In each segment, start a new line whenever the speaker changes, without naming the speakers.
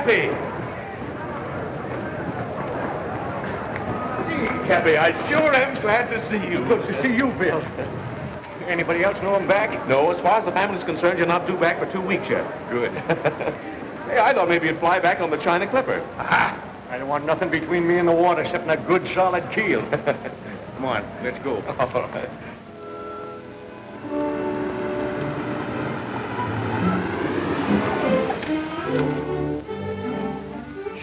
Cappy! Gee, Cappy, I sure am glad to see you.
Good to see you, Bill. Anybody else know him back?
No, as far as the family's concerned, you're not due back for 2 weeks yet. Good. Hey, I thought maybe you'd fly back on the China Clipper.
Aha! I don't want nothing between me and the water except a good, solid keel. Come on, let's go.
All right.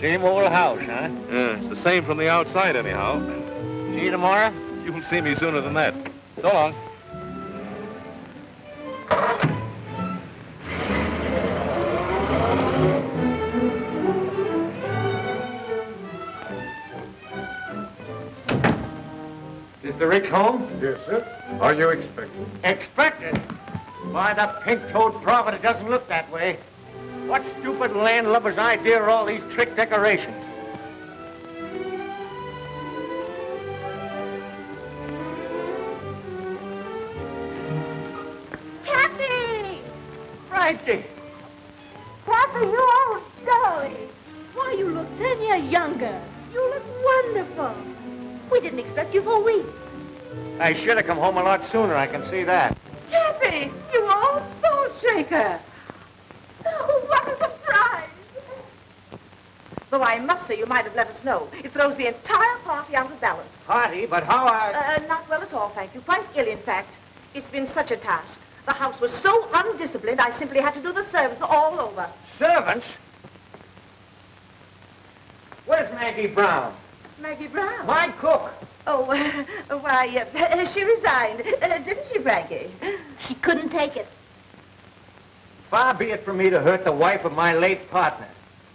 Same old house, huh?
Yeah, it's the same from the outside, anyhow.
See you tomorrow?
You'll see me sooner than that. So long.
Mr. Rick's home?
Yes, sir. Are you expecting?
Expected? Why, the pink-toed prophet, it doesn't look that way. What stupid landlubber's idea are all these trick decorations?
Cappy!
Frankie!
Cappy, you old darling. Why, you look 10 years younger. You look wonderful. We didn't expect you for weeks.
I should have come home a lot sooner, I can see that.
Cappy, you old soul shaker. Oh, what a surprise. Though I must say you might have let us know. It throws the entire party out of balance.
Party, but how
Not well at all, thank you. Quite ill, in fact. It's been such a task. The house was so undisciplined, I simply had to do the servants all over.
Servants? Where's Maggie Brown?
Maggie Brown?
My cook.
Oh, why, she resigned. Didn't she, Frankie? She couldn't take it.
Far be it from me to hurt the wife of my late partner.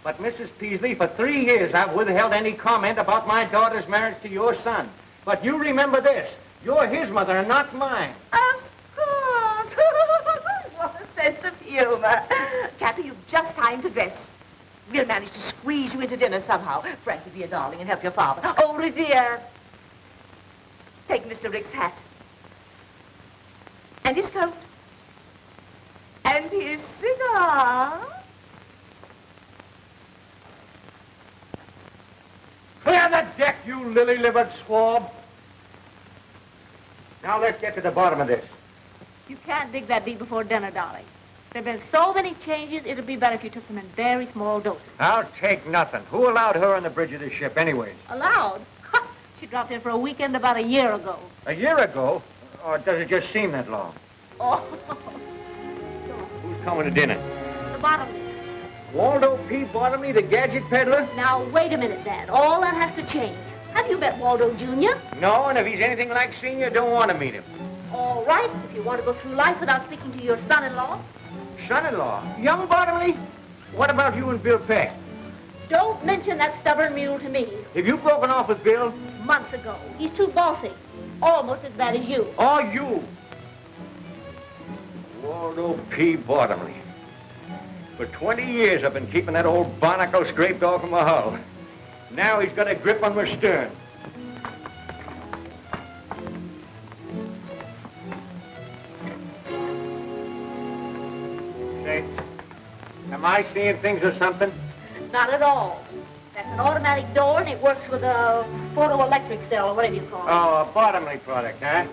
But, Mrs. Peasley, for 3 years I've withheld any comment about my daughter's marriage to your son. But you remember this. You're his mother and not mine.
Of course. What a sense of humor. Cappy, you've just time to dress. We'll manage to squeeze you into dinner somehow. Frankie, be a darling and help your father. Oh, Revere. Take Mr. Rick's hat. And his coat. And his cigar.
Clear the deck, you lily-livered swab. Now let's get to the bottom of this.
You can't dig that deep before dinner, darling. There have been so many changes, it'd be better if you took them in very small doses.
I'll take nothing. Who allowed her on the bridge of this ship anyways?
Allowed? She dropped in for a weekend about a year ago.
A year ago? Or does it just seem that long?
Oh.
Who's coming to dinner?
The Bottomley.
Waldo P. Bottomley, the gadget peddler?
Now, wait a minute, Dad. All that has to change. Have you met Waldo Jr.?
No, and if he's anything like Senior, don't want to meet him.
All right, if you want to go through life without speaking to your son-in-law.
Son-in-law? Young Bottomley? What about you and Bill Peck?
Don't mention that stubborn mule to me.
Have you broken off with Bill?
Months ago. He's too bossy. Almost as bad as you.
Or you? Waldo P. Bottomley. For 20 years I've been keeping that old barnacle scraped off of my hull. Now he's got a grip on my stern. Say, am I seeing things or something?
Not at all. That's an automatic door, and it works with a photoelectric cell, or whatever you call it.
Oh, a Bottomley product, huh?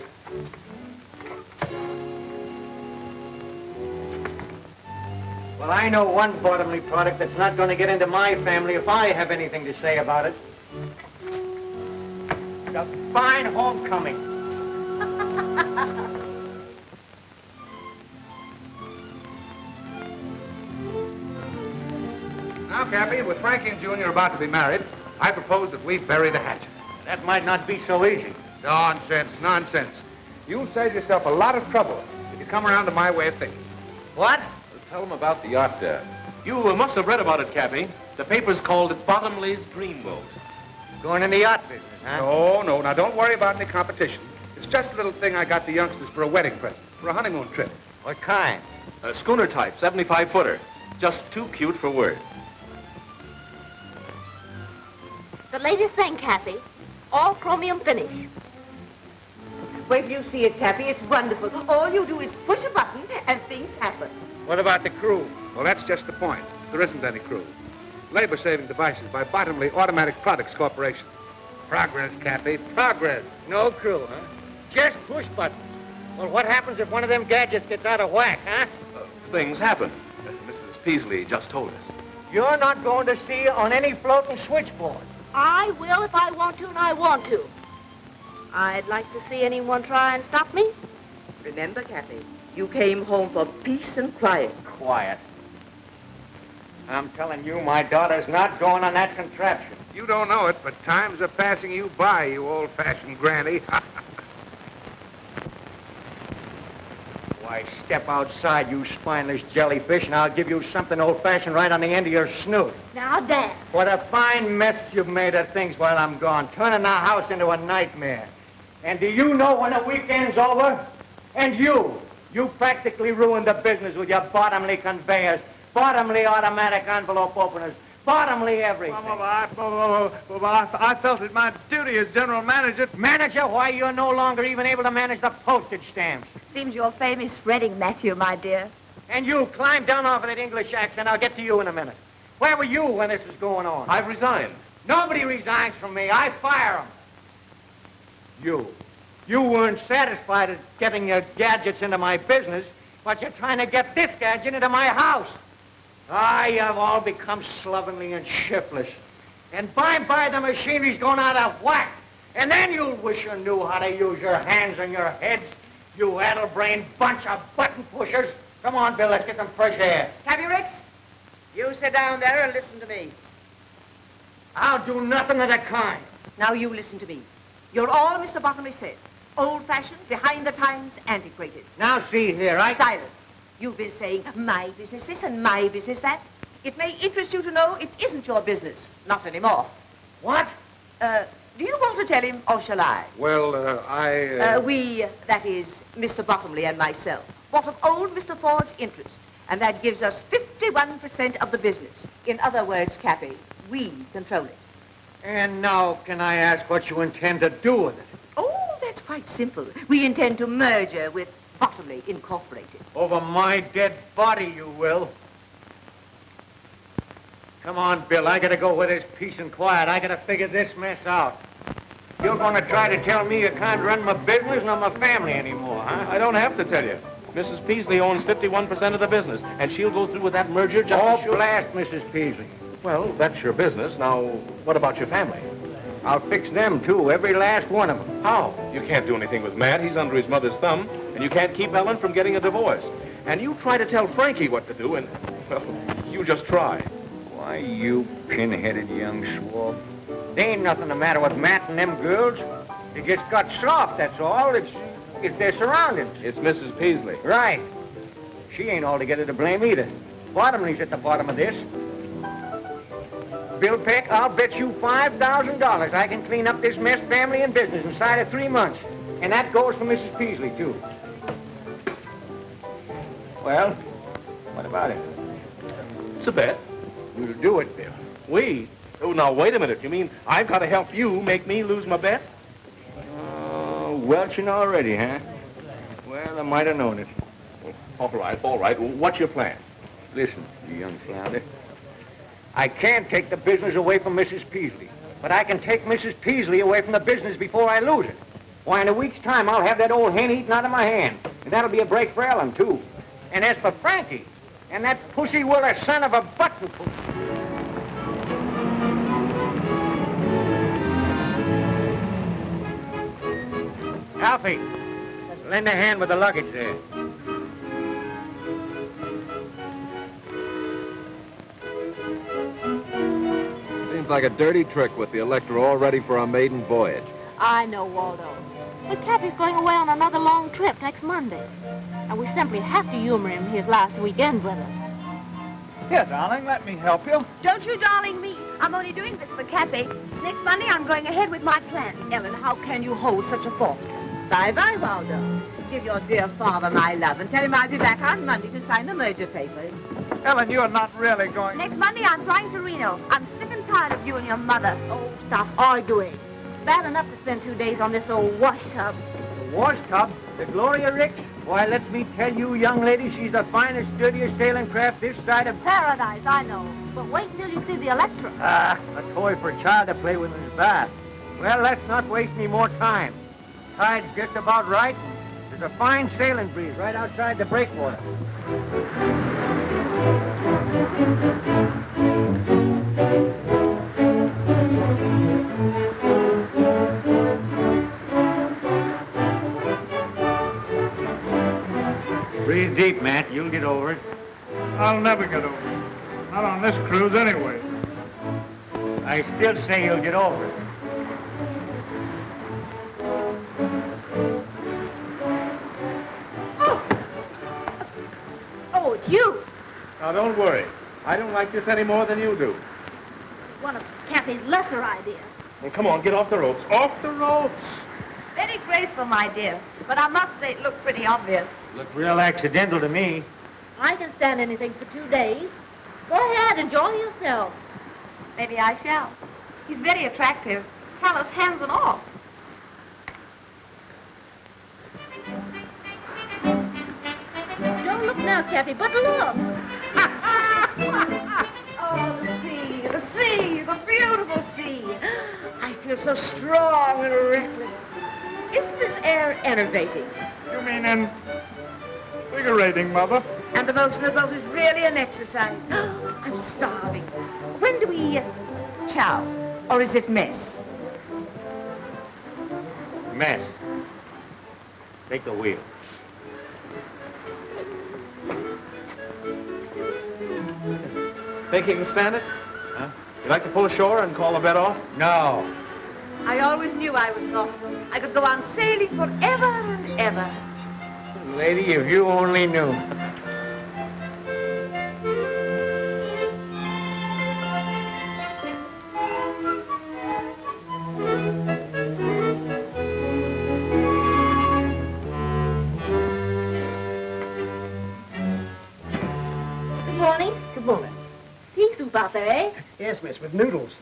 Well, I know one Bottomley product that's not going to get into my family if I have anything to say about it. It's a fine homecoming.
Now, Cappy, with Frankie and Junior about to be married, I propose that we bury the hatchet.
That might not be so easy.
Nonsense, nonsense. You'll save yourself a lot of trouble if you come around to my way of thinking.
What?
Tell them about the yacht, Dad. You must have read about it, Cappy. The papers called it Bottomley's Dreamboat.
Going in the yacht business, huh?
No. Now, don't worry about any competition. It's just a little thing I got the youngsters for a wedding present, for a honeymoon trip.
What kind?
A schooner type, 75-footer. Just too cute for words.
The latest thing, Cappy. All chromium finish.
Wait till you see it, Cappy. It's wonderful. All you do is push a button and things happen.
What about the crew?
Well, that's just the point. There isn't any crew. Labor-saving devices by Bottomley Automatic Products Corporation. Progress, Cappy, progress.
No crew, huh? Just push buttons. Well, what happens if one of them gadgets gets out of whack, huh?
Things happen. Mrs. Peasley just told us.
You're not going to see on any floating switchboard.
I will if I want to, and I want to. I'd like to see anyone try and stop me.
Remember, Cappy, you came home for peace and quiet.
Quiet. I'm telling you, my daughter's not going on that contraption.
You don't know it, but times are passing you by, you old-fashioned granny.
Why, step outside, you spineless jellyfish, and I'll give you something old-fashioned right on the end of your snoot.
Now, Dan.
What a fine mess you've made of things while I'm gone, turning the house into a nightmare. And do you know when the weekend's over? And you practically ruined the business with your Bottomley conveyors, Bottomley automatic envelope openers, Bottomley everything.
I felt it my duty as general manager.
Manager? Why, you're no longer even able to manage the postage stamps.
Seems you're famous spreading, Matthew, my dear.
And you, climb down off of that English accent. I'll get to you in a minute. Where were you when this was going on?
I've resigned.
Nobody resigns from me. I fire them. You weren't satisfied at getting your gadgets into my business, but you're trying to get this gadget into my house. You've all become slovenly and shiftless. And by and by the machinery's going out of whack. And then you'll wish you knew how to use your hands and your heads, you addle-brained bunch of button pushers. Come on, Bill, let's get some fresh air.
Cappy Ricks, you sit down there and listen to me.
I'll do nothing of the kind.
Now you listen to me. You're all Mr. Bottomley said. Old-fashioned, behind the times, antiquated.
Now see here,
Silence. You've been saying, my business this and my business that. It may interest you to know it isn't your business. Not anymore.
What?
Do you want to tell him, or shall I?
Well,
We, that is, Mr. Bottomley and myself, bought of old Mr. Ford's interest, and that gives us 51% of the business. In other words, Cappy, we control it.
And now can I ask what you intend to do with it?
Oh, that's quite simple. We intend to merger with Bottomley Incorporated.
Over my dead body, you will. Come on, Bill. I gotta go where there's peace and quiet. I gotta figure this mess out. You're gonna try to tell me you can't run my business nor my family anymore, huh?
I don't have to tell you. Mrs. Peasley owns 51% of the business, and she'll go through with that merger just
Oh,
as sure.
blast Mrs. Peasley.
Well, that's your business. Now, what about your family?
I'll fix them, too, every last one of them.
How? You can't do anything with Matt. He's under his mother's thumb, and you can't keep Ellen from getting a divorce. And you try to tell Frankie what to do, and, well, you just try.
Why, you pin-headed young swab. There ain't nothing the matter with Matt and them girls. They just got soft, that's all. It's their surroundings.
It's Mrs. Peasley.
Right. She ain't altogether to blame either. Bottomley's at the bottom of this. Bill Peck, I'll bet you $5,000 I can clean up this mess, family and business, inside of 3 months. And that goes for Mrs. Peasley, too. Well, what about it?
It's a bet.
We'll do it, Bill.
We? Oh, now, wait a minute. You mean I've got to help you make me lose my bet?
Welching already, huh? Well, I might have known it.
All right, all right. What's your plan?
Listen, you young flounder. I can't take the business away from Mrs. Peasley, but I can take Mrs. Peasley away from the business before I lose it. Why, in a week's time, I'll have that old hen eaten out of my hand. And that'll be a break for Ellen, too. And as for Frankie, and that pussy-willer son of a button pussy. Alfie, lend a hand with the luggage there.
Seems like a dirty trick with the Electra all ready for our maiden voyage.
I know, Waldo. But Cappy's going away on another long trip next Monday. And we simply have to humor him his last weekend with us.
Here, darling, let me help you.
Don't you darling me. I'm only doing this for Cappy. Next Monday, I'm going ahead with my plan.
Ellen, how can you hold such a thought? Bye-bye, Waldo. Give your dear father my love and tell him I'll be back on Monday to sign the merger papers.
Ellen, you're not really going...
Next Monday, I'm flying to Reno. I'm sick and tired of you and your mother.
Oh, stop arguing. Bad enough to spend 2 days on this old wash tub.
wash tub? The Gloria Ricks? Why, let me tell you, young lady, she's the finest, dirtiest sailing craft this side of...
Paradise, I know. But wait until you see the Electra.
Ah, a toy for a child to play with in his bath. Well, let's not waste any more time. Tide's just about right. There's a fine sailing breeze right outside the breakwater. Breathe deep, Matt. You'll get over it.
I'll never get over it. Not on this cruise anyway.
I still say you'll get over it.
Oh, it's you.
Now, don't worry. I don't like this any more than you do.
One of Cappy's lesser ideas.
Well, come on, get off the ropes. Off the ropes!
Very graceful, my dear. But I must say it looked pretty obvious.
Looked real accidental to me.
I can stand anything for 2 days. Go ahead, enjoy yourself.
Maybe I shall. He's very attractive. Callous hands and all.
Don't look now, Cappy, but look.
Oh, the sea, the beautiful sea. I feel so strong and reckless. Isn't this air enervating?
You mean invigorating, Mother?
And the motion of the boat is really an exercise. I'm starving. When do we chow? Or is it mess?
Mess. Take the wheel.
Think you can stand it? Huh? You like to pull ashore and call the bet off?
No.
I always knew I was not. I could go on sailing forever and ever.
Lady, if you only knew.
Good morning.
Good morning.
Pea soup out there, eh?
Yes, miss, with noodles.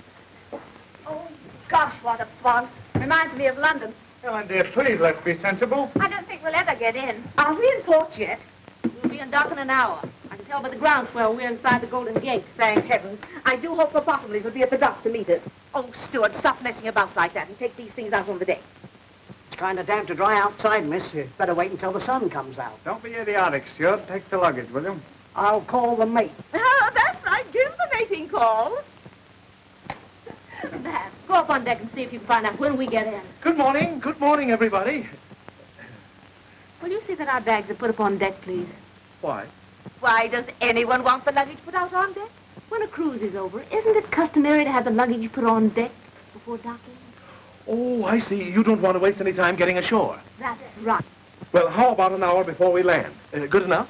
Oh, gosh, what a fog. Reminds me of London.
Ellen, dear, please, let's be sensible.
I don't think we'll ever get in.
Aren't we in port yet?
We'll be in dock in an hour. I can tell by the groundswell we're inside the Golden Gate.
Thank heavens. I do hope the Bottomleys will be at the dock to meet us. Oh, Stuart, stop messing about like that and take these things out on the deck.
It's kind of damp to dry outside, miss. You'd better wait until the sun comes out.
Don't be idiotic, Stuart. Take the luggage, will you?
I'll call the mate.
Oh, that's right. Give the mating call.
Matt, go up on deck and see if you can find out when we get in.
Good morning, everybody.
Will you see that our bags are put up on deck, please?
Why?
Why does anyone want the luggage put out on deck?
When a cruise is over, isn't it customary to have the luggage put on deck before docking?
Oh, I see. You don't want to waste any time getting ashore.
That's right.
Well, how about an hour before we land? Good enough?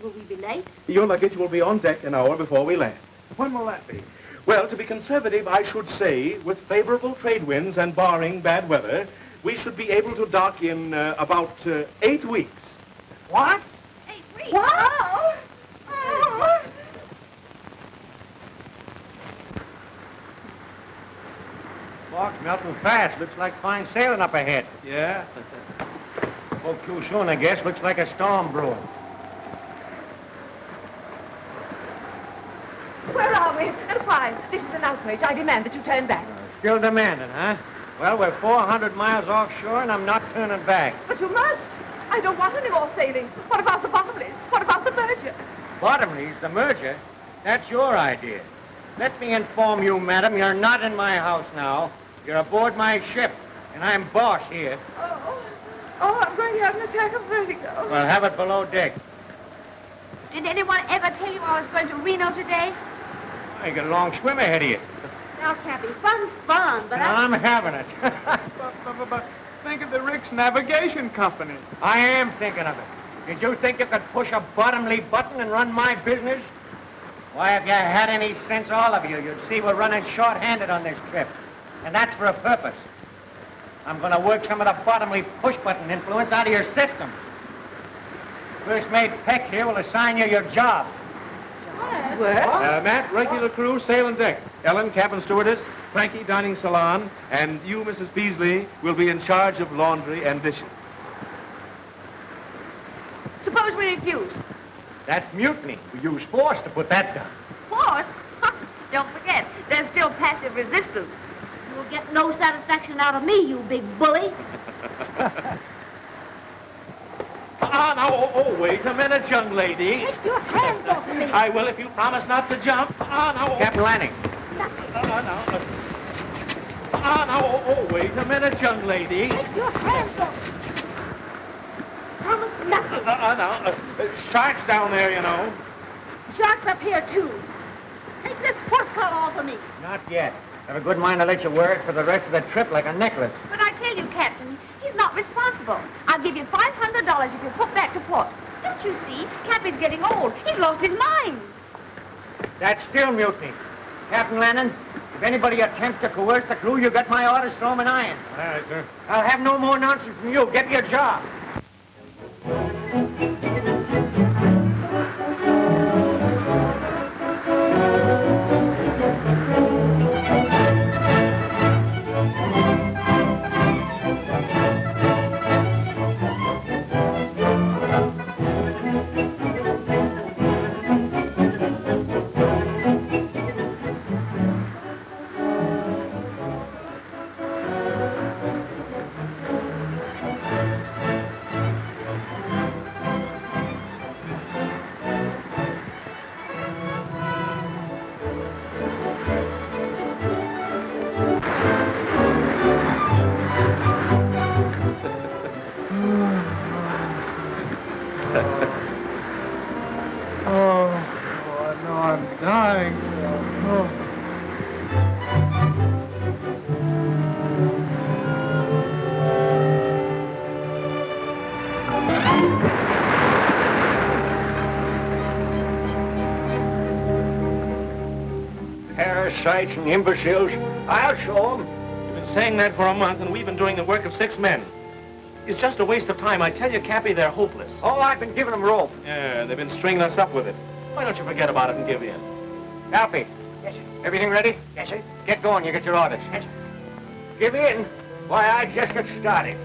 Will we be late?
Your luggage will be on deck an hour before we land. When will that be? Well, to be conservative, I should say, with favorable trade winds and barring bad weather, we should be able to dock in about 8 weeks.
What?
8 weeks.
What? Oh.
Fog's melting fast. Looks like fine sailing up ahead.
Yeah?
Spoke too soon, I guess. Looks like a storm brewing.
Where are we? And why? This is an outrage. I demand that you turn back.
Still demanding, huh? Well, we're 400 miles offshore, and I'm not turning back.
But you must. I don't want any more sailing. What about the Bottomleys? What about the merger?
Bottomleys, the merger? That's your idea. Let me inform you, madam, you're not in my house now. You're aboard my ship, and I'm boss here.
Oh, I'm going to have an attack of vertigo.
Well, have it below deck.
Did anyone ever tell you I was going to Reno today?
You got a long swim ahead of you.
Now, Cappy, fun's fun, but
I'm having it.
But think of the Rick's Navigation Company.
I am thinking of it. Did you think you could push a bottomly button and run my business? Why, if you had any sense, all of you, you'd see we're running short-handed on this trip. And that's for a purpose. I'm going to work some of the bottomly push-button influence out of your system. First mate Peck here will assign you your job.
Matt, regular crew, sail and deck. Ellen, cabin stewardess. Frankie, dining salon. And you, Mrs. Beasley, will be in charge of laundry and dishes.
we refuse?
That's mutiny. We use force to put that down.
Force? Don't forget, there's still passive resistance.
You'll get no satisfaction out of me, you big bully.
Now, wait a minute, young lady.
Take your hands off of me.
I will if you promise not to jump. Now.
Captain Lanning.
Now, wait a minute, young lady.
Take your hands off. Promise nothing.
Now, sharks down there, you know.
Sharks up here, too. Take this horse collar off of me.
Not yet. Have a good mind to let you wear it for the rest of the trip like a necklace.
But I tell you, Captain, he's not responsible. I'll give you $500 if you put back to port. Don't you see? Cappy's getting old. He's lost his mind.
That's still mutiny. Captain Lanning, if anybody attempts to coerce the crew, you got my orders, throw 'em in irons.
All right, sir.
I'll have no more nonsense from you. Get your job. Parasites and imbeciles. I'll show them.
You've been saying that for a month, and we've been doing the work of 6 men. It's just a waste of time. I tell you, Cappy, they're hopeless.
Oh, I've been giving them rope.
Yeah, they've been stringing us up with it. Why don't you forget about it and give in?
Cappy. Yes, sir. Everything ready? Yes, sir. Get going. You get your orders. Yes, sir. Give in. Why, I just got started.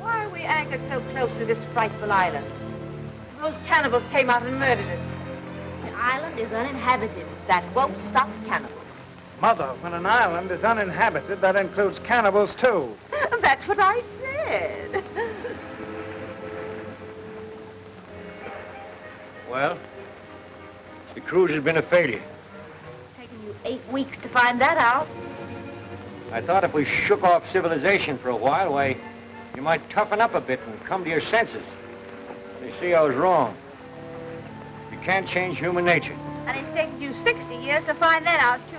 Why are we anchored so close to this frightful island? Suppose cannibals came out and murdered us.
The island is uninhabited.
That won't stop cannibals.
Mother, when an island is uninhabited, that includes cannibals, too.
That's what I said.
Well, the cruise has been a failure.
Taken you 8 weeks to find that out.
I thought if we shook off civilization for a while, why, you might toughen up a bit and come to your senses. They see I was wrong. You can't change human nature.
And it's taken you 60 years to find that out, too.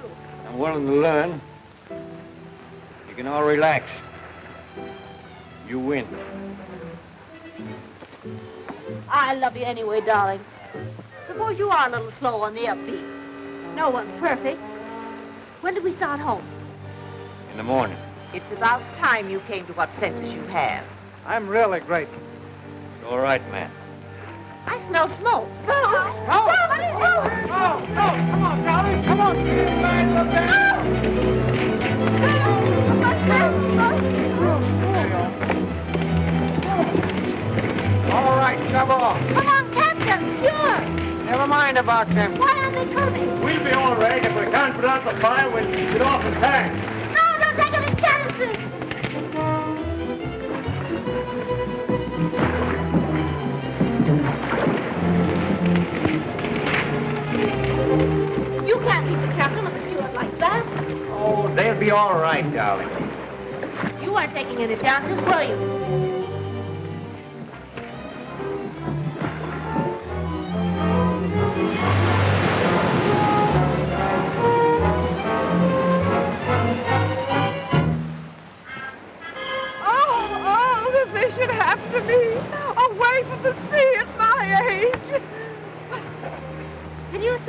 I'm willing to learn. You can all relax. You win.
I love you anyway, darling. Suppose you are a little slow on the upbeat. No one's perfect. When did we start home?
In the morning.
It's about time you came to what senses you have.
I'm really grateful.
It's all right, man.
I smell smoke.
Come on, Charlie. Come on.
All right, shove off.
Come on, Captain. Sure.
Never mind about them.
Why aren't they coming?
We'll be all right. If we can't put out the fire, we'll get off the tank.
No, don't take any chances. You can't leave the captain with the steward like that.
Oh, they'll be all right, darling.
You weren't taking any chances, were you?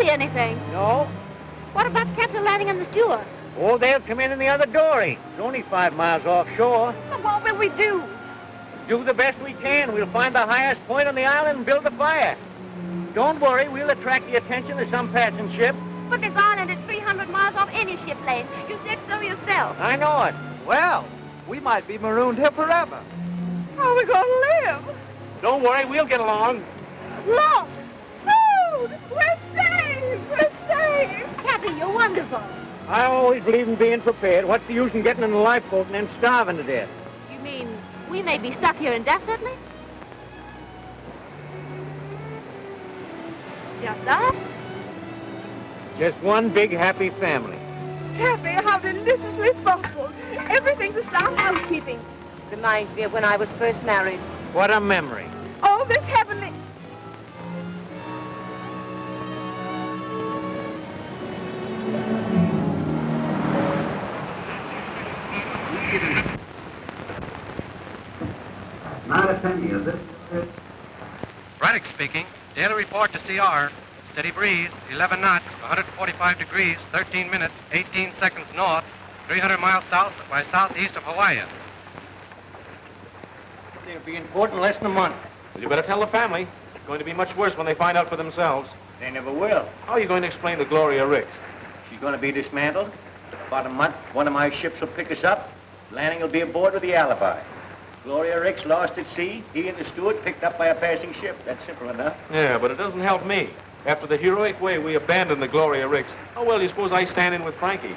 Anything?
No.
What about Captain Lanning and the steward?
Oh, they'll come in the other dory. It's only 5 miles offshore.
So what will we do?
Do the best we can. We'll find the highest point on the island and build a fire. Don't worry, we'll attract the attention of some passing ship.
But this island is 300 miles off any ship lane. You said so yourself.
I know it.
Well, we might be marooned here forever.
How are we going to live?
Don't worry, we'll get along.
Look! Food! We're saved! We're saved! Cappy, you're wonderful.
I always believe in being prepared. What's the use in getting in the lifeboat and then starving to death?
You mean we may be stuck here indefinitely? Just us?
Just one big happy family.
Cappy, how deliciously thoughtful. Everything to start housekeeping. Reminds me of when I was first married.
What a memory.
Oh, this heavenly...
Not a penny, is it?
Braddock speaking. Daily report to CR. Steady breeze, 11 knots, 145 degrees, 13 minutes, 18 seconds north, 300 miles south by southeast of Hawaii.
They'll be in port in less than a month.
Well, you better tell the family. It's going to be much worse when they find out for themselves.
They never will.
How are you going to explain to Gloria Ricks?
She's going to be dismantled. About a month, one of my ships will pick us up. Landing will be aboard with the alibi. Gloria Ricks lost at sea. He and the steward picked up by a passing ship. That's simple enough.
Yeah, but it doesn't help me. After the heroic way we abandoned the Gloria Ricks, how well do you suppose I stand in with Frankie?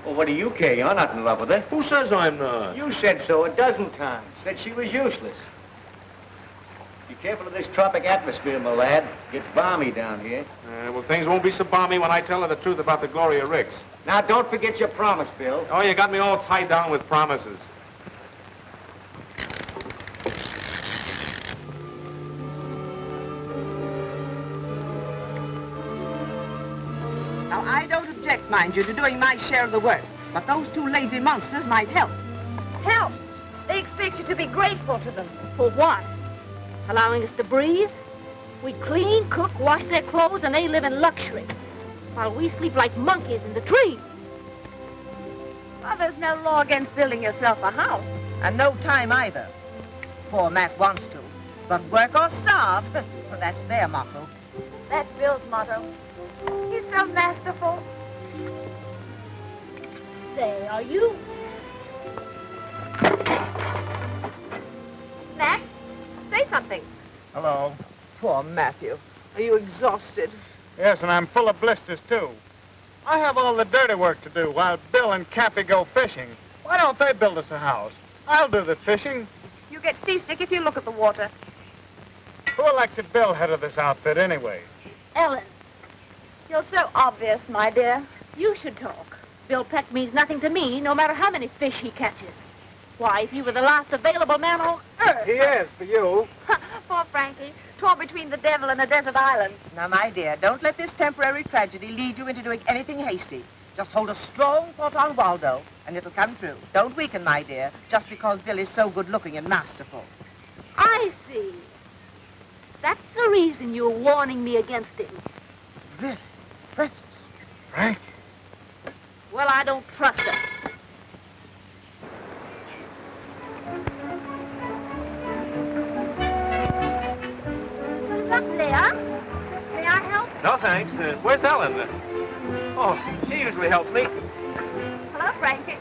Well, what do you care? You're not in love with her.
Who says I'm not?
You said so a dozen times. Said she was useless. Be careful of this tropic atmosphere, my lad. Gets balmy down here.
Well, things won't be so balmy when I tell her the truth about the Gloria Ricks.
Now, don't forget your promise, Bill.
Oh, you got me all tied down with promises.
Now, I don't object, mind you, to doing my share of the work. But those two lazy monsters might help.
Help! They expect you to be grateful to them. For what? Allowing us to breathe? We clean, cook, wash their clothes, and they live in luxury. While we sleep like monkeys in the trees.
Well, there's no law against building yourself a house.
And no time either. Poor Matt wants to. But work or starve, well, that's their motto.
That's Bill's motto. He's so masterful.
Say, are you?
Matt, say something.
Hello.
Poor Matthew. Are you exhausted?
Yes, and I'm full of blisters, too. I have all the dirty work to do while Bill and Cappy go fishing. Why don't they build us a house? I'll do the fishing.
You get seasick if you look at the water.
Who elected Bill head of this outfit, anyway?
Ellen,
You're so obvious, my dear.
you should talk. Bill Peck means nothing to me, no matter how many fish he catches. Why, if he were the last available man on earth...
He is, for you.
Poor Frankie, torn between the devil and a desert island.
Now, my dear, don't let this temporary tragedy lead you into doing anything hasty. Just hold a strong thought on Waldo, and it'll come true. Don't weaken, my dear, just because Bill is so good-looking and masterful.
I see. That's the reason you're warning me against him.
Really? Francis? Frank?
Well, I don't trust him. Something there? May I help?
No, thanks. Where's Ellen? Oh, she usually helps me.
Hello, Frankie.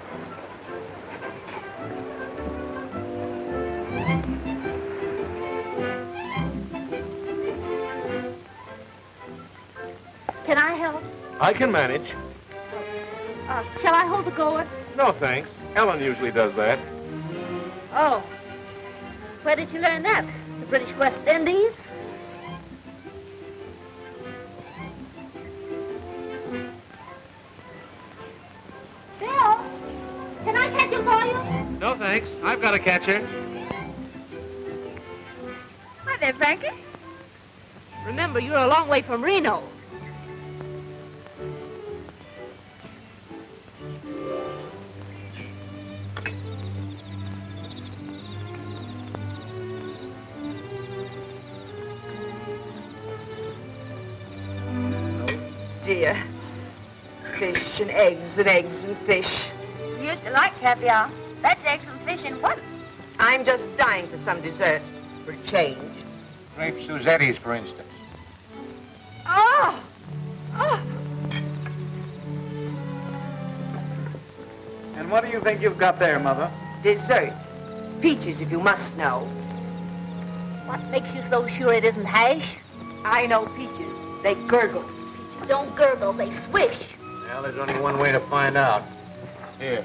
Can I help?
I can manage.
Shall I hold the gourd?
No, thanks. Ellen usually does that.
Oh. Where did you learn that? The British West Indies? Bill, can I catch him for you?
No, thanks. I've got a catcher.
Hi there, Frankie.
Remember, you're a long way from Reno.
Dear. Fish and eggs and eggs and fish.
You used to like caviar. That's eggs and fish in one.
I'm just dying for some dessert. For a change.
Grape Suzettis, for instance.
Oh! Oh!
And what do you think you've got there, Mother?
Dessert. Peaches, if you must know.
What makes you so sure it isn't hash?
I know peaches. They gurgle.
Peaches don't gurgle, they swish.
Well, there's only one way to find out. Here.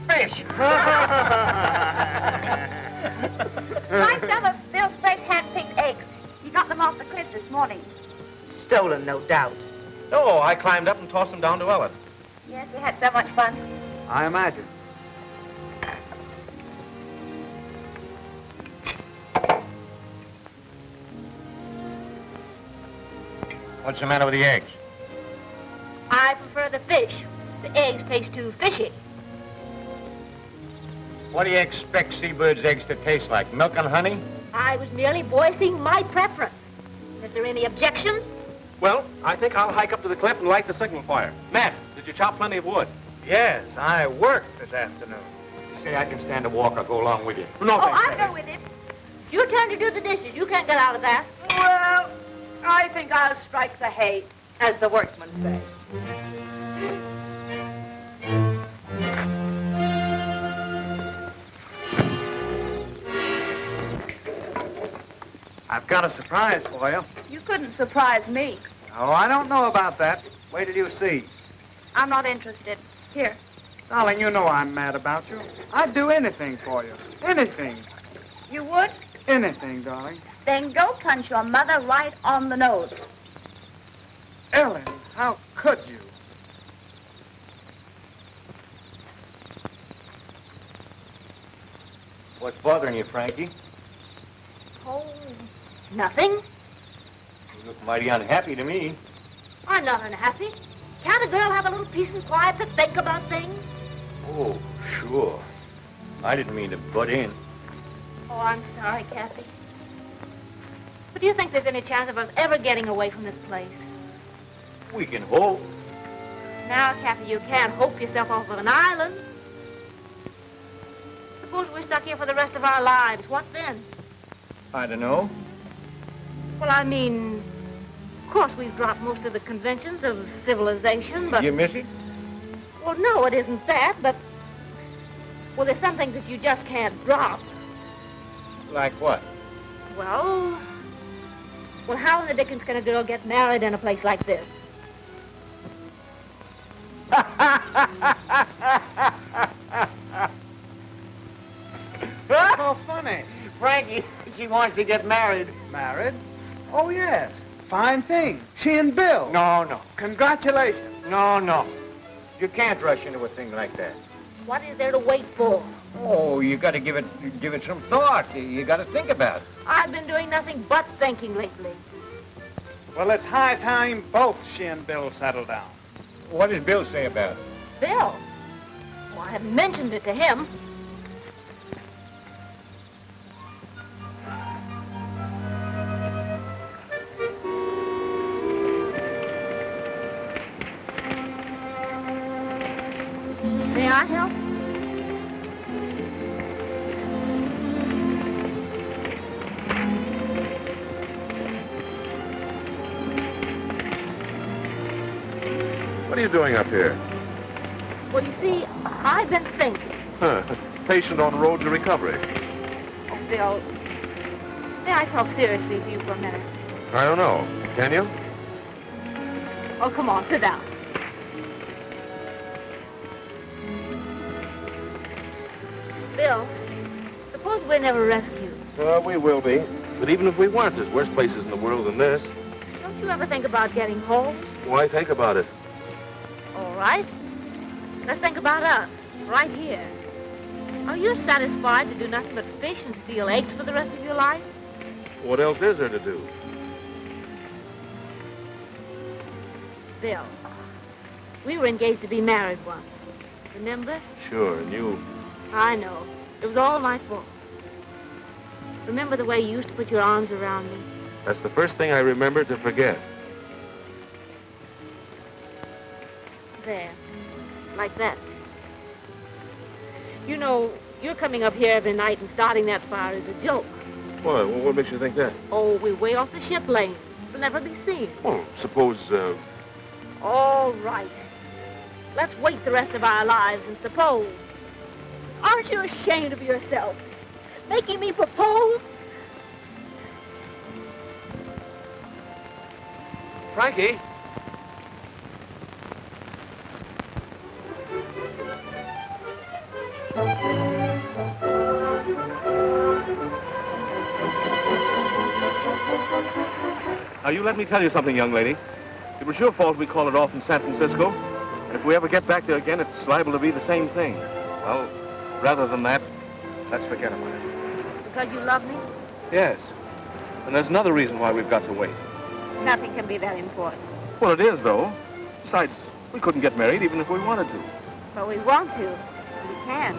Fish.
Try some of Bill's fresh hand-picked eggs. He got them off the cliff this morning.
Stolen, no doubt.
Oh, I climbed up and tossed them down to Ellen.
Yes, we had so much fun.
I imagine.
What's the matter with the eggs?
I prefer the fish. The eggs taste too fishy.
What do you expect seabirds' eggs to taste like? Milk and honey?
I was merely voicing my preference. Is there any objections?
Well, I think I'll hike up to the cliff and light the signal fire. Matt, did you chop plenty of wood?
Yes, I worked this afternoon. You say I can stand a walk, I'll go along with you.
No,
Oh,
thanks,
I'll
Matt.
go with him.
It's your turn to do the dishes. You can't get out of that.
Well, I think I'll strike the hay, as the workmen say.
I've got a surprise for you.
You couldn't surprise me.
Oh, I don't know about that. Wait till you see.
I'm not interested. Here.
Darling, you know I'm mad about you. I'd do anything for you. Anything.
You would?
Anything, darling.
Then go punch your mother right on the nose.
Ellen, how could you?
What's bothering you, Frankie?
Oh, nothing.
You look mighty unhappy to me.
I'm not unhappy. Can't a girl have a little peace and quiet to think about things?
Oh, sure. I didn't mean to butt in.
Oh, I'm sorry, Cappy. But do you think there's any chance of us ever getting away from this place?
We can hope.
Now, Cappy, you can't hope yourself off of an island. Suppose we're stuck here for the rest of our lives. What then?
I don't know.
Well, I mean, of course we've dropped most of the conventions of civilization, but...
You miss it?
Well, no, it isn't that, but... Well, there's some things that you just can't drop.
Like what?
Well, how in the dickens can a girl get married in a place like this?
So funny.
Frankie, she wants to get married.
Married? Oh, yes. Fine thing. She and Bill.
No.
Congratulations.
No. You can't rush into a thing like that.
What is there to wait for?
Oh, you got to give it some thought. You got to think about it.
I've been doing nothing but thinking lately.
Well, it's high time both she and Bill settle down.
What does Bill say about it?
Bill? Well, I haven't mentioned it to him. May I help?
What are you doing up here?
Well, you see, I've been thinking.
Huh. Patient on road to recovery.
Oh, Bill, may I talk seriously to you for a minute?
I don't know. Can you?
Oh, come on, sit down. Bill, suppose we're never rescued.
We will be. But even if we weren't, there's worse places in the world than this.
Don't you ever think about getting home?
Why think about it?
All right. Let's think about us, right here. Are you satisfied to do nothing but fish and steal eggs for the rest of your life?
What else is there to do?
Bill, we were engaged to be married once. Remember?
Sure, and you...
I know. It was all my fault. Remember the way you used to put your arms around me?
That's the first thing I remember to forget.
There. Like that. You know, you're coming up here every night and starting that fire is a joke.
What makes you think that?
Oh, we're way off the ship lanes. We'll never be seen.
Well, suppose,
All right. Let's wait the rest of our lives and suppose. Aren't you ashamed of yourself? Making me propose?
Frankie? Now, you let me tell you something, young lady. It was your fault we called it off in San Francisco. And if we ever get back there again, it's liable to be the same thing. Well, rather than that, let's forget about it.
Because you love me?
Yes. And there's another reason why we've got to wait.
Nothing can be that important.
Well, it is, though. Besides, we couldn't get married even if we wanted to.
But we want to. We can.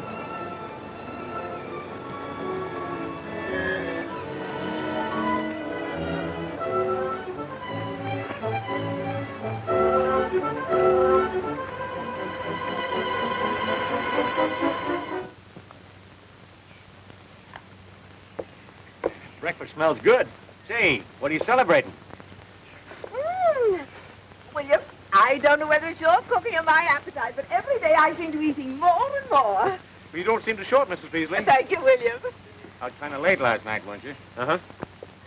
Breakfast smells good. Say, what are you celebrating?
William, I don't know whether it's your cooking or my appetite, but every day I seem to be eating more and more.
Well, you don't seem to show it, Mrs. Beasley.
Thank you, William.
Out kind of late last night, weren't you?
Uh-huh.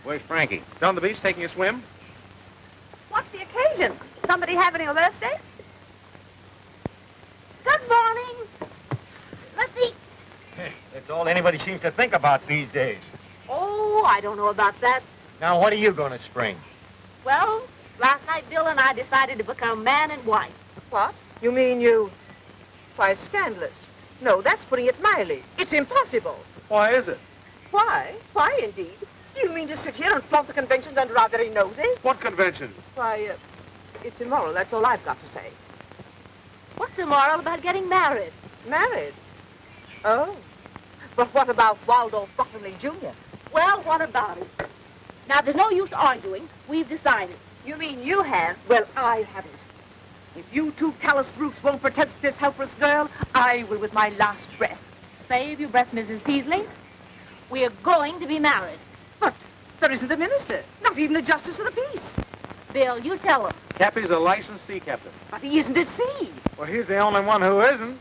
Where's Frankie?
Down the beach taking a swim?
What's the occasion? Somebody having a birthday?
Good morning. Let's eat.
That's all anybody seems to think about these days.
Oh, I don't know about that.
Now, what are you going to spring?
Well, last night Bill and I decided to become man and wife.
What? You mean you... Why, scandalous. No, that's putting it mildly. It's impossible.
Why is it?
Why? Why, indeed? Do you mean to sit here and flaunt the conventions under our very noses?
What convention?
Why, it's immoral. That's all I've got to say.
What's immoral about getting married?
Married? Oh. But what about Waldo Bottomley Jr.?
Well, what about it? Now, there's no use arguing. We've decided.
You mean you have? Well, I haven't. If you two callous brutes won't protect this helpless girl, I will with my last breath.
Save your breath, Mrs. Peasley. We are going to be married.
But there isn't a minister, not even a justice of the peace.
Bill, you tell him.
Cappy's a licensed sea captain.
But he isn't at sea.
Well, he's the only one who isn't.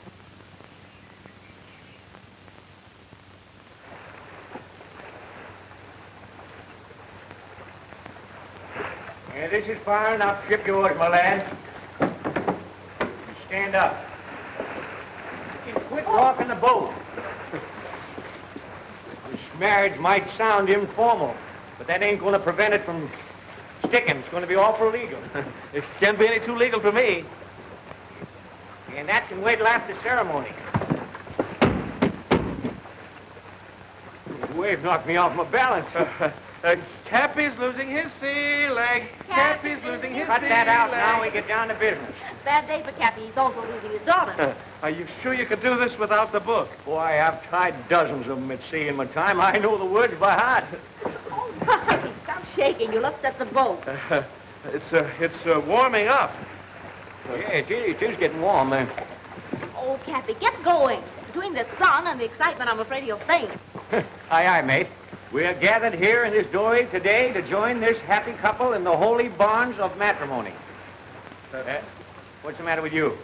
Yeah, this is far enough. Ship yours, my lad. Stand up. You can quit rocking the boat. This marriage might sound informal, but that ain't going to prevent it from sticking. It's going to be awful legal.
It can't be any too legal for me.
And that can wait till after ceremony. The wave knocked me off my balance.
Cappy's losing his sea legs. Cappy's losing his sea legs.
Cut that out now. We get down to business.
Bad day for Cappy. He's also losing his daughter.
Are you sure you could do this without the book?
Boy, I've tried dozens of them at sea in my time. I know the words by heart.
Oh, Marty, stop shaking. You'll upset the boat.
It's warming up.
Yeah, it is getting warm, man.
Oh, Cappy, get going. Between the sun and the excitement, I'm afraid he'll faint.
Aye, aye, mate. We are gathered here in this doorway today to join this happy couple in the holy bonds of matrimony. What's the matter with you?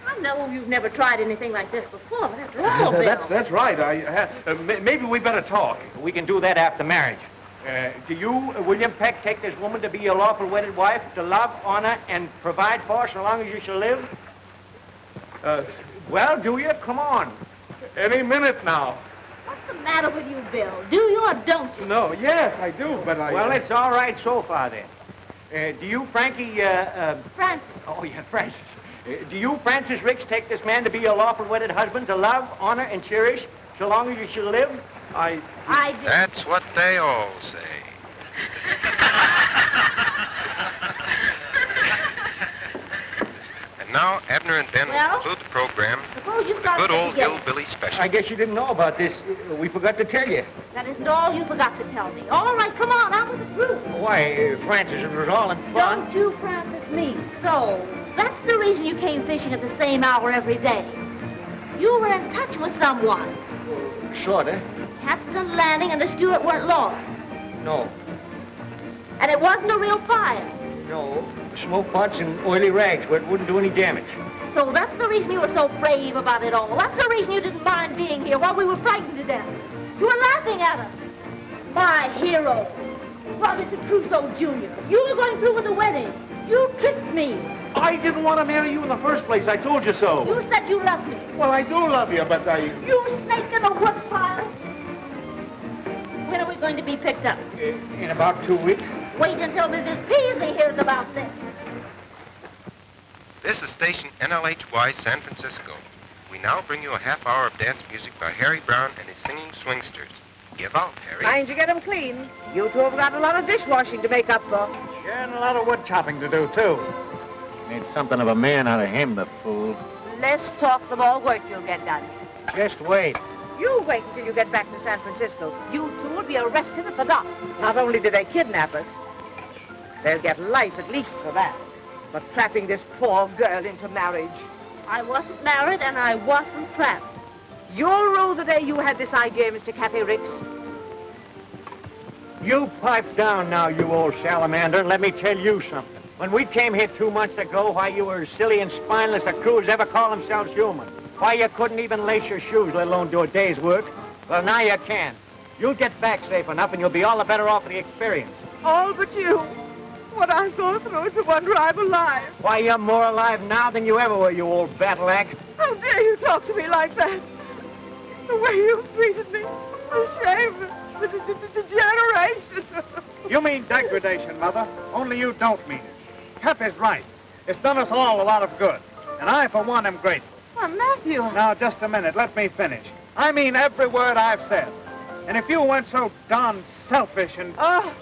I know you've never tried anything like this before, but after all, Bill...
That's right. Maybe we better talk.
We can do that after marriage. Do you, William Peck, take this woman to be your lawful wedded wife, to love, honor, and provide for so long as you shall live? Well, do you? Come on.
Any minute now.
What's the matter with you, Bill? Do you or don't you?
No, yes, I do, but I...
Well, it's all right so far, then. Do you, Frankie,
Francis.
Oh, yeah, Francis. Do you, Francis Ricks, take this man to be your lawful wedded husband, to love, honor, and cherish so long as you shall live?
I do.
That's what they all say. And now, Abner and Ben will conclude the program
Suppose you
with a
start
good old
together.
hillbilly special.
I guess you didn't know about this. We forgot to tell you.
That isn't all you forgot to tell me. All right, come on, out with the truth.
Why, Francis, it was all in fun.
Don't you, Francis, me. So, that's the reason you came fishing at the same hour every day. You were in touch with someone.
Sorta.
Captain Lanning and the steward weren't lost.
No.
And it wasn't a real fire.
No. Smoke pots and oily rags where it wouldn't do any damage.
that so? That's the reason you were so brave about it all. That's the reason you didn't mind being here while we were frightened to death. You were laughing at us. My hero, Robinson Crusoe Jr. You were going through with the wedding. You tricked me.
I didn't want to marry you in the first place. I told you so.
You said you loved me.
Well, I do love you, but I...
You snake in the woodpile. When are we going to be picked up?
In about 2 weeks.
Wait until Mrs. Peasley hears about this.
This is station NLHY San Francisco. We now bring you a half hour of dance music by Harry Brown and his singing swingsters. Give out, Harry.
Mind you get them clean. You two have got a lot of dishwashing to make up for.
Yeah, and a lot of wood chopping to do, too.
Made something of a man out of him, the fool.
Less talk, the more work you'll get done.
Just wait.
You wait until you get back to San Francisco. You two will be arrested at the dock. Not only did they kidnap us, they'll get life at least for that. But trapping this poor girl into marriage.
I wasn't married and I wasn't trapped.
You'll rue the day you had this idea, Mr. Cappy Ricks.
You pipe down now, you old salamander. Let me tell you something. When we came here 2 months ago, why, you were as silly and spineless a crew as ever call themselves human. Why, you couldn't even lace your shoes, let alone do a day's work. Well, now you can. You'll get back safe enough, and you'll be all the better off for the experience.
All but you. What I've gone through, it's a wonder I'm alive.
Why, you're more alive now than you ever were, you old battle axe.
How dare you talk to me like that? The way you've treated me. The shame. The degeneration.
You mean degradation, Mother. Only you don't mean it. Cappy's right. It's done us all a lot of good. And I, for one, am grateful.
Well, Matthew.
Now, just a minute. Let me finish. I mean every word I've said. And if you weren't so darn selfish and...
Oh,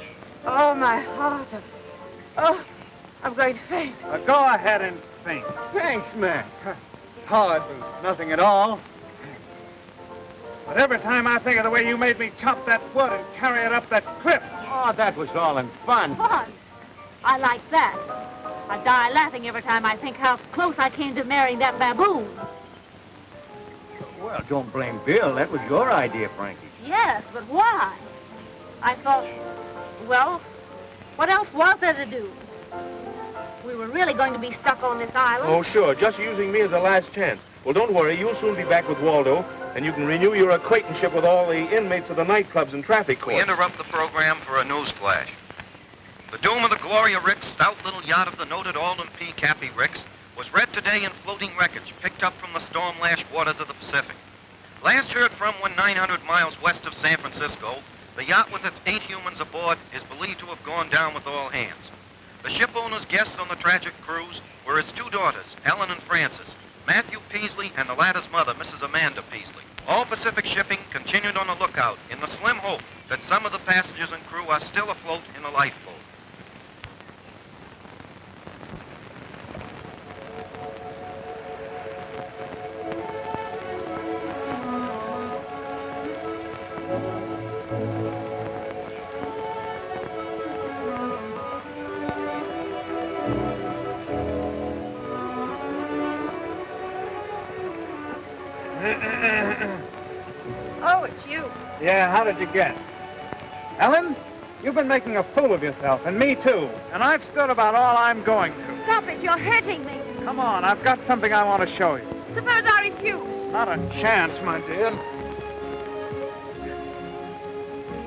my heart. Oh, I'm going to faint.
Go ahead and faint.
Thanks, man.
Oh, it was nothing at all. But every time I think of the way you made me chop that wood and carry it up that cliff...
Oh, that was all in fun.
Fun? I like that. I die laughing every time I think how close I came to marrying that baboon.
Well, don't blame Bill. That was your idea, Frankie.
Yes, but why? I thought, well, what else was there to do? We were really going to be stuck on this island.
Oh, sure. Just using me as a last chance. Well, don't worry. You'll soon be back with Waldo, and you can renew your acquaintanceship with all the inmates of the nightclubs and traffic courts.
We interrupt the program for a news flash. The doom of the Gloria Ricks, stout little yacht of the noted Alden P. Cappy Ricks, was read today in floating wreckage picked up from the storm-lashed waters of the Pacific. Last heard from when 900 miles west of San Francisco, the yacht with its 8 humans aboard is believed to have gone down with all hands. The ship owner's guests on the tragic cruise were his 2 daughters, Ellen and Frances, Matthew Peasley and the latter's mother, Mrs. Amanda Peasley. All Pacific shipping continued on the lookout in the slim hope that some of the passengers and crew are still afloat in a lifeboat.
Oh, it's you.
Yeah, how did you guess? Ellen, you've been making a fool of yourself, and me too. And I've stood about all I'm going to.
Stop it. You're hurting me.
Come on, I've got something I want to show you.
Suppose I refuse.
Not a chance, my dear.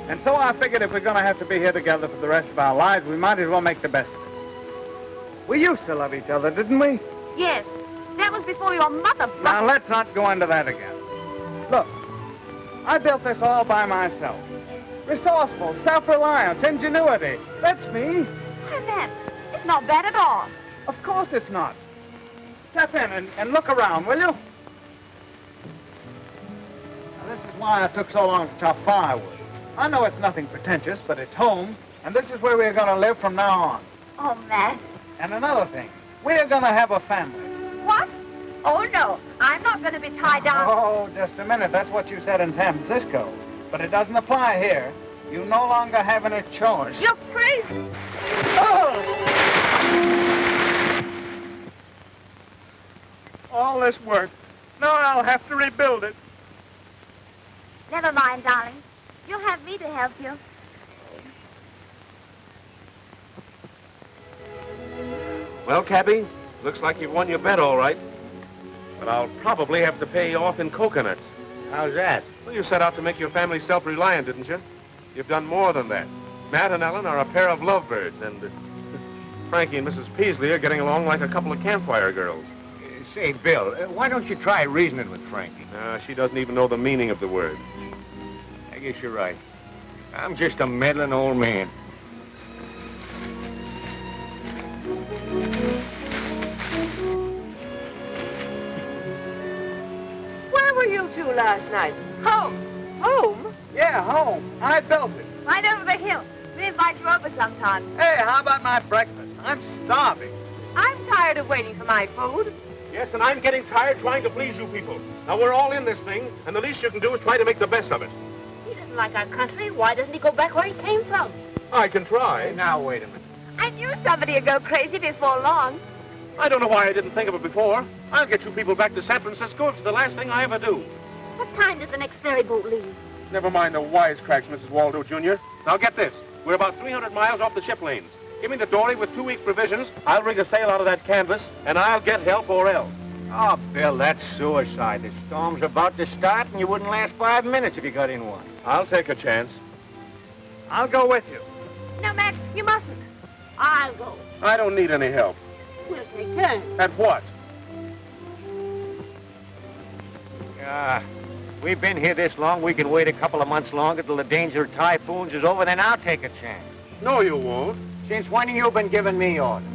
And so I figured if we're going to have to be here together for the rest of our lives, we might as well make the best of it. We used to love each other, didn't we?
Yes. That was before your mother...
Now, let's not go into that again. Look, I built this all by myself. Resourceful, self-reliant, ingenuity. That's me.
Why, Matt, it's not bad at all.
Of course it's not. Step in and look around, will you? Now, this is why I took so long to chop firewood. I know it's nothing pretentious, but it's home, and this is where we're going to live from now on.
Oh, Matt.
And another thing, we're going to have a family.
What? Oh, no. I'm not going to be tied down.
Oh, just a minute. That's what you said in San Francisco. But it doesn't apply here. You no longer have any choice.
You're crazy.
Oh!
All this work. Now I'll have to rebuild it.
Never mind, darling. You'll have me to help you.
Well, Cappy, looks like you've won your bet all right. But I'll probably have to pay you off in coconuts.
How's that?
Well, you set out to make your family self-reliant, didn't you? You've done more than that. Matt and Ellen are a pair of lovebirds, and Frankie and Mrs. Peasley are getting along like a couple of campfire girls.
Say, Bill, why don't you try reasoning with Frankie?
She doesn't even know the meaning of the word.
I guess you're right. I'm just a meddling old man.
Where were you two last night?
Home.
Home?
Yeah, home. I built it.
Right over the hill. We invite you over sometime.
Hey, how about my breakfast? I'm starving.
I'm tired of waiting for my food.
Yes, and I'm getting tired trying to please you people. Now, we're all in this thing, and the least you can do is try to make the best of it.
He doesn't like our country. Why doesn't he go back where he came from?
I can try.
Now, wait a minute.
I knew somebody would go crazy before long.
I don't know why I didn't think of it before. I'll get you people back to San Francisco. It's the last thing I ever do.
What time does the next ferry boat leave?
Never mind the wisecracks, Mrs. Waldo, Jr. Now, get this. We're about 300 miles off the ship lanes. Give me the dory with 2 weeks' provisions. I'll rig a sail out of that canvas, and I'll get help or else.
Oh, Bill, that's suicide. The storm's about to start, and you wouldn't last 5 minutes if you got in one.
I'll take a chance.
I'll go with you.
No, Max, you mustn't.
I'll go.
I don't need any help.
We'll take turns.
At what?
We've been here this long, we can wait a couple of months longer till the danger of typhoons is over, then I'll take a chance.
No, you won't.
Since when have you been giving me orders?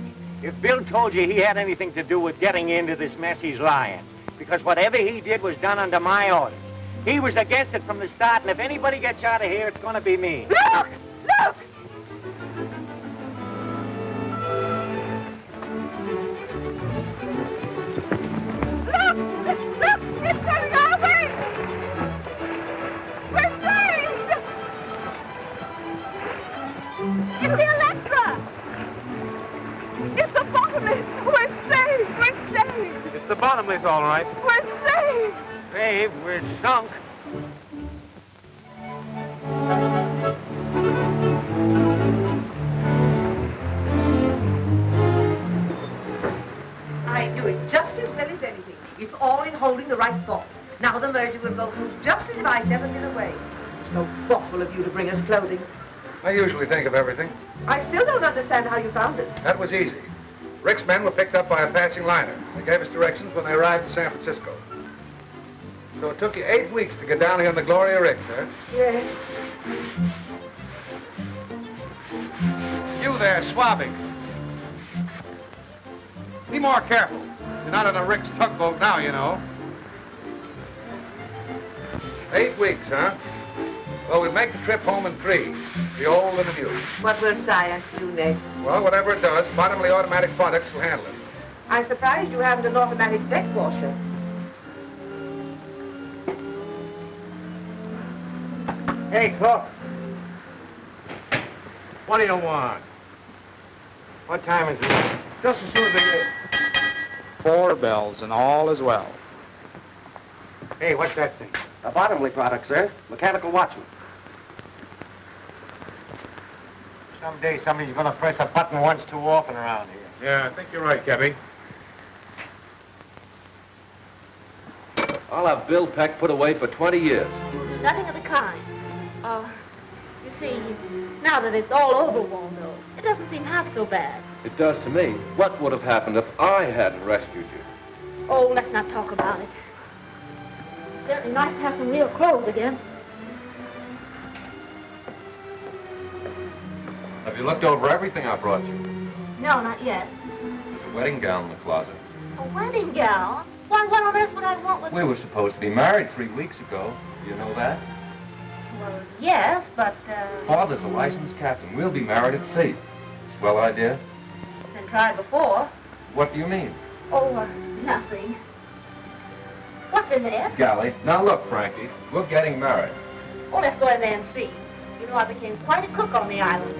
If Bill told you he had anything to do with getting you into this mess, he's lying. Because whatever he did was done under my orders. He was against it from the start, and if anybody gets out of here, it's going to be me.
Look! Look! Look! It's coming our way! We're saved! It's the Electra! It's the Bottomless! We're saved! We're saved!
It's the Bottomless, all right.
We're saved!
Saved, we're sunk.
I knew it just as well as anything. It's all in holding the right thought. Now the merger will go through just as if I'd never been away. So thoughtful of you to bring us clothing.
I usually think of everything.
I still don't understand how you found us.
That was easy. Rick's men were picked up by a passing liner. They gave us directions when they arrived in San Francisco. So it took you 8 weeks to get down here on the Gloria Ricks, huh?
Yes.
You there, swabbing. Be more careful. You're not on a Rick's tugboat now, you know. 8 weeks, huh? Well, we'll make the trip home in 3. The old and the new.
What will Science do next?
Well, whatever it does, bottomly automatic products will handle it.
I'm surprised you haven't an automatic deck washer.
Hey, cook.
What do you want?
What time is it?
Just as soon as they get...
4 bells, and all is well.
Hey, what's that thing?
A Bottomley product, sir. Mechanical watchman.
Someday somebody's going to press a button once too often around here.
Yeah, I think you're right, Cappy.
I'll have Bill Peck put away for 20 years.
Nothing of the kind. You see, now that it's all over, Waldo, it doesn't seem half so bad.
It does to me. What would have happened if I hadn't rescued you?
Oh, let's not talk about it. It's certainly nice to have some real clothes again.
Have you looked over everything I brought you?
No, not yet.
There's a wedding gown in the closet.
A wedding gown? Why, what on earth would I want with...
We were supposed to be married 3 weeks ago. Do you know that?
Well, yes, but,
Father's a licensed captain. We'll be married at sea. Swell idea?
It's been tried before.
What do you mean?
Oh, nothing. What's in there?
Galley. Now look, Frankie, we're getting married.
Oh, let's go in there and see. You know, I became quite a cook on the island.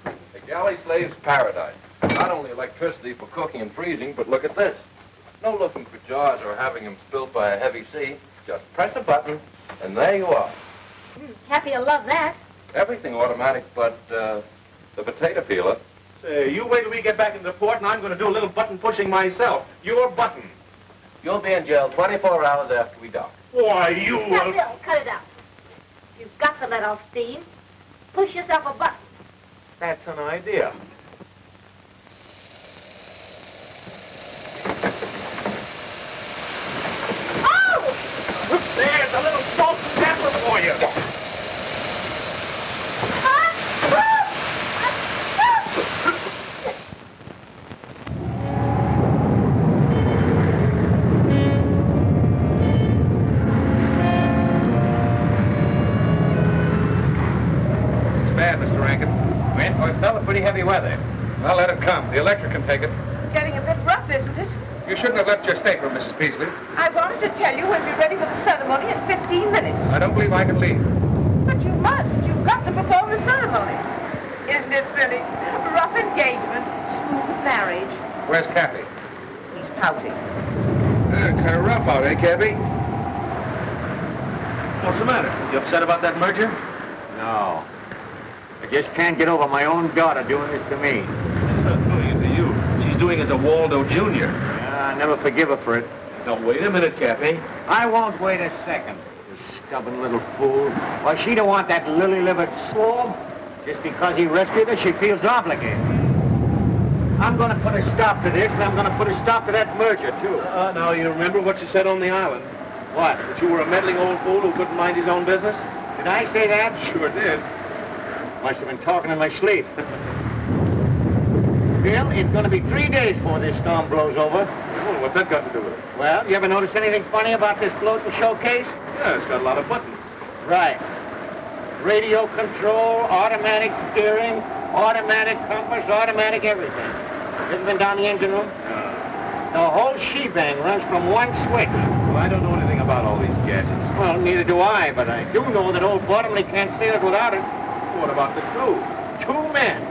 The galley slave's paradise. Not only electricity for cooking and freezing, but look at this. No looking for jars or having them spilt by a heavy sea. Just press a button, and there you are.
Cappy will love that.
Everything automatic but the potato peeler.
Say, you wait till we get back into port, and I'm going to do a little button pushing myself. Your button.
You'll be in jail 24 hours after we dock.
Why, you...
Now, Bill, cut it out. You've got to let off steam. Push yourself a button.
That's an idea.
Oh!
There's a little salt and pepper for you.
Pretty heavy weather.
Well, let it come. The electric can take it.
It's getting a bit rough, isn't it?
You shouldn't have left your stateroom, Mrs. Peasley.
I wanted to tell you when we're ready for the ceremony in 15 minutes.
I don't believe I can leave.
But you must. You've got to perform the ceremony. Isn't it thrilling? Rough engagement, smooth marriage.
Where's Cappy?
He's pouting.
Kind of rough out, eh, Cappy?
What's the matter? You upset about that merger?
No. I just can't get over my own daughter doing this to me.
She's not doing it to you. She's doing it to Waldo Jr.
Yeah, I never forgive her for it.
Now, wait a minute, Cappy.
I won't wait a second. You stubborn little fool. Why, she don't want that lily-livered swab. Just because he rescued her, she feels obligated. I'm going to put a stop to this, and I'm going to put a stop to that merger, too.
Now, you remember what you said on the island?
What?
That you were a meddling old fool who couldn't mind his own business?
Did I say that?
Sure did.
Must have been talking in my sleep. Bill, it's going to be 3 days before this storm blows over.
Oh, what's that got to do with it?
Well, you ever notice anything funny about this floating showcase?
Yeah, it's got a lot of buttons.
Right. Radio control, automatic steering, automatic compass, automatic everything. Ever been down the engine room? The whole shebang runs from one switch.
Well, I don't know anything about all these gadgets.
Well, neither do I, but I do know that old Bottomley can't sail it without it.
What about the crew?
2 men.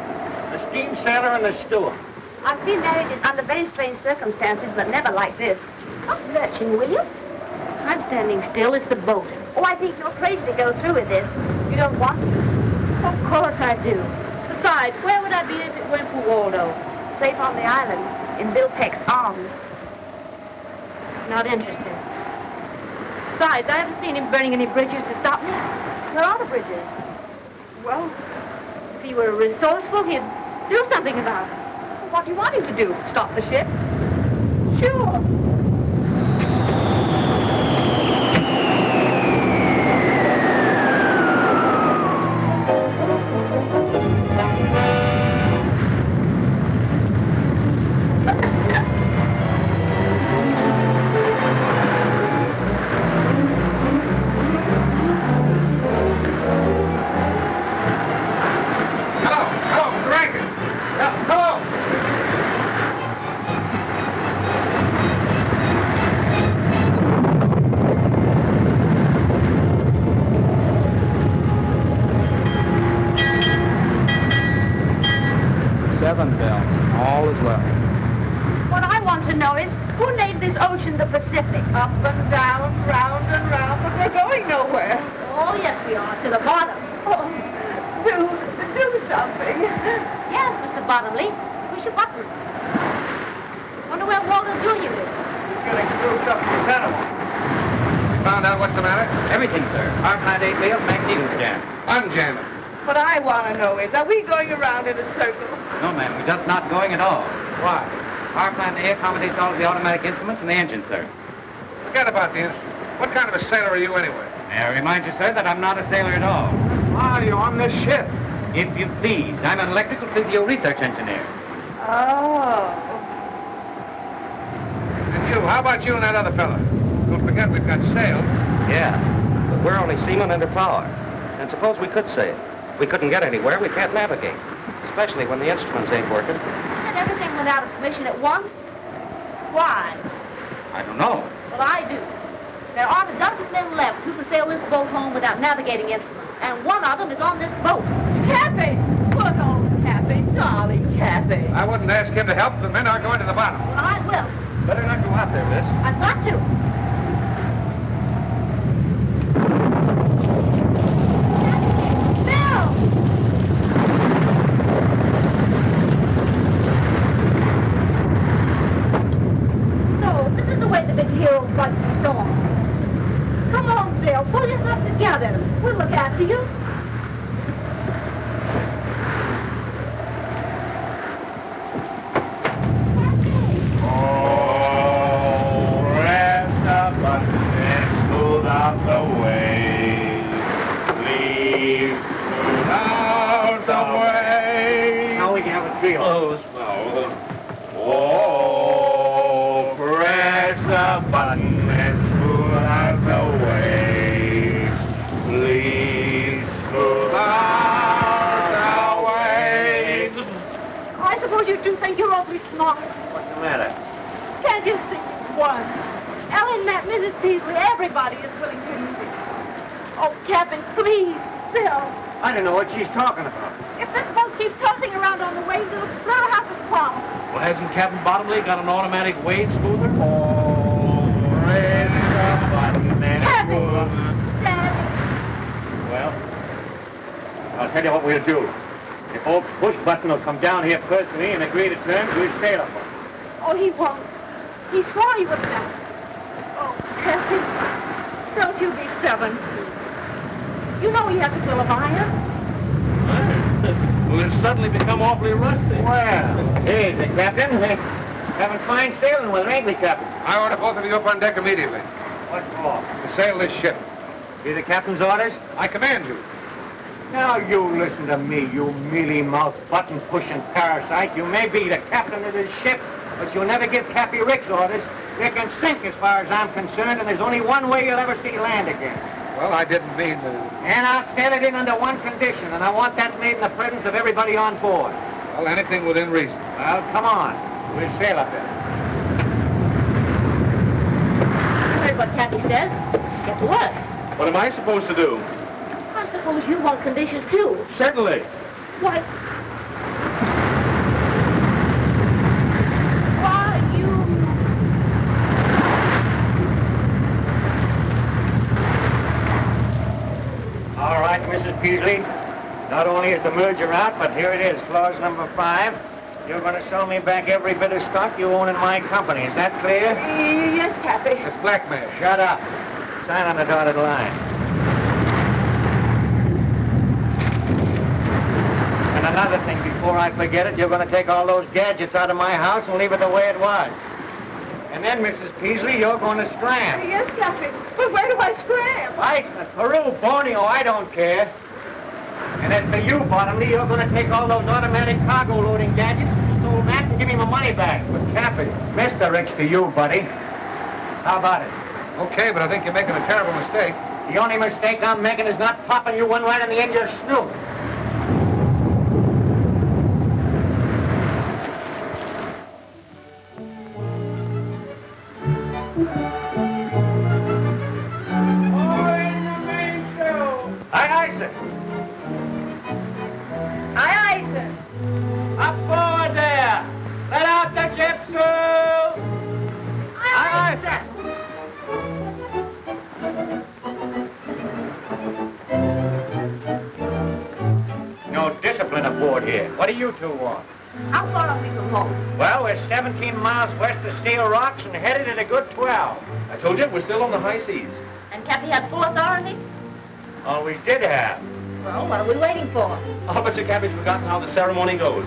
The steam sailor and the steward.
I've seen marriages under very strange circumstances, but never like this. Stop lurching, will you?
I'm standing still. It's the boat.
Oh, I think you're crazy to go through with this. You don't want to.
Of course I do. Besides, where would I be if it weren't for Waldo?
Safe on the island, in Bill Peck's arms.
It's not interesting. Besides, I haven't seen him burning any bridges to stop me.
Where are the bridges?
Well, if he were resourceful, he'd do something about it.
What do you want him to do? Stop the ship?
Sure.
Ocean, the Pacific.
Up and down, round and round, but we're going nowhere.
Oh, yes, we are. To the bottom.
Oh, do something.
Yes, Mr. Bottomley. Push a button. Wonder where Waldo Jr. is.
Getting spruced up in the center. Found out what's the matter?
Everything, sir. Our plant 8 failed, magnetos jammed.
Unjam it.
What I want to know is, are we going around in a circle?
No, ma'am. We're just not going at all. Why? Our plant A accommodates all of the automatic instruments and the engine, sir.
Forget about the instrument. What kind of a sailor are you anyway?
May I remind you, sir, that I'm not a sailor at all. Why are you on this ship? If you please. I'm an electrical physio research engineer.
Oh.
And you, how about you and that other fella? Don't forget we've got sails.
Yeah, but we're only seamen under power. And suppose we could sail. We couldn't get anywhere, we can't navigate. Especially when the instruments ain't working.
And everything went out of commission at once? Why?
I don't know.
Well, I do. There aren't a dozen men left who can sail this boat home without navigating instruments. And one of them is on this boat.
Cappy! Good old Cappy, darling Cappy.
I wouldn't ask him to help. The men are going to the bottom.
Well, I will.
Better not go out there, miss.
I've got to.
close. No. Oh, press a button and smooth out the waves. Please smooth out the waves.
I suppose you do think you're awfully smart.
What's the matter?
Can't you see? One. Ellen met Mrs. Peasley. Everybody is willing to use it. Oh, Captain, please, Bill.
I don't know what she's talking about.
If this boat keeps tossing around on the waves, it'll split her half the problem.
Well, hasn't Captain Bottomley got an automatic wave smoother? Oh, press a button and smooth.
Well, I'll tell you what we'll do. The old push button will come down here personally and agree to terms with sailor boat.
Oh, he won't. He swore he wouldn't ask. Oh, Captain, don't you be stubborn, too. You know he has a bill of iron.
Well, it's suddenly become awfully rusty.
Well, here's the Captain. Having fine sailing with her, ain't we, Captain?
I order both of you up on deck immediately.
What for?
To sail this ship.
Be the captain's orders?
I command you.
Now you listen to me, you mealy-mouthed, button-pushing parasite. You may be the captain of this ship, but you'll never give Cappy Rick's orders. You can sink as far as I'm concerned, and there's only one way you'll ever see land again.
Well, I didn't mean to...
And I'll sail it in under one condition, and I want that made in the presence of everybody on board.
Well, anything within reason.
Well, come on. We'll sail up there.
You heard what Cappy says. Get to work.
What am I supposed to do?
I suppose you want conditions, too.
Certainly.
Why, you...
All right, Mrs. Peasley. Not only is the merger out, but here it is, clause number 5. You're going to sell me back every bit of stock you own in my company. Is that clear?
Yes, Cappy.
It's blackmail.
Shut up. Sign on the dotted line. And another thing, before I forget it, you're going to take all those gadgets out of my house and leave it the way it was. And then, Mrs. Peasley, you're going to scram.
Yes, Cappy. But where do I scram?
Iceland, Peru, Borneo, I don't care. And as for you, Bottomley, you're going to take all those automatic cargo loading gadgets, stole that, and give me my money back. But Cappy, Mr. Rich to you, buddy. How about it?
Okay, but I think you're making a terrible mistake.
The only mistake I'm making is not popping you one right in the end of your snoot. Aye, aye, sir.
Aye, aye, sir.
Up forward there. Let out the ship, sir.
Aye, aye, sir.
No discipline aboard here. What do you two want?
How far are we from home?
Well, we're 17 miles west of Seal Rocks and headed at a good 12.
I told you, we're still on the high seas.
And Cappy has full authority?
Always did have.
Well, what are we waiting for?
I'll bet you Cappy's forgotten how the ceremony goes.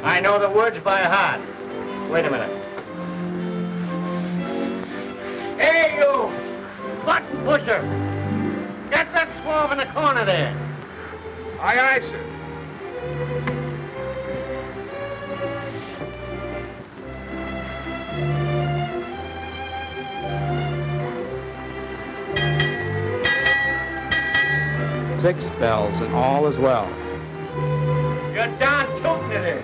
I know the words by heart. Wait a minute. Hey, you! Button pusher! Get that swab in the corner there.
Aye, aye, sir.
Six bells and all is well.
You're darn tootin' it is.